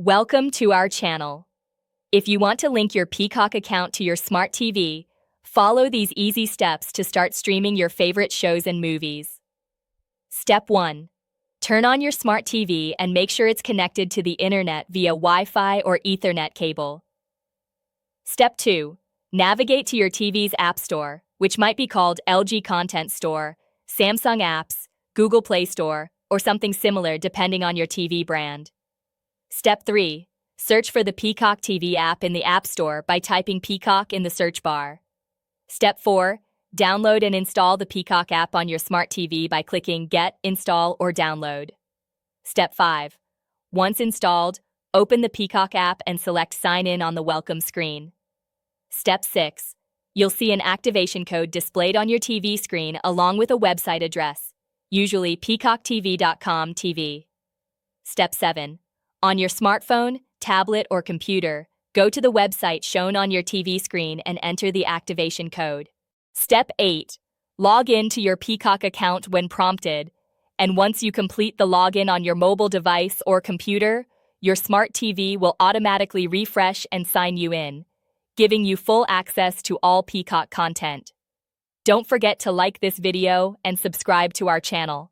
Welcome to our channel. If you want to link your Peacock account to your smart TV, follow these easy steps to start streaming your favorite shows and movies. Step 1. Turn on your smart TV and make sure it's connected to the internet via Wi-Fi or Ethernet cable. Step 2. Navigate to your TV's App Store, which might be called LG Content Store, Samsung Apps, Google Play Store, or something similar depending on your TV brand. Step 3. Search for the Peacock TV app in the App Store by typing Peacock in the search bar. Step 4. Download and install the Peacock app on your smart TV by clicking Get, Install, or Download. Step 5. Once installed, open the Peacock app and select Sign In on the welcome screen. Step 6. You'll see an activation code displayed on your TV screen along with a website address, usually peacocktv.com TV. Step 7. On your smartphone, tablet, or computer, go to the website shown on your TV screen and enter the activation code. Step 8. Log in to your Peacock account when prompted, and once you complete the login on your mobile device or computer, your smart TV will automatically refresh and sign you in, giving you full access to all Peacock content. Don't forget to like this video and subscribe to our channel.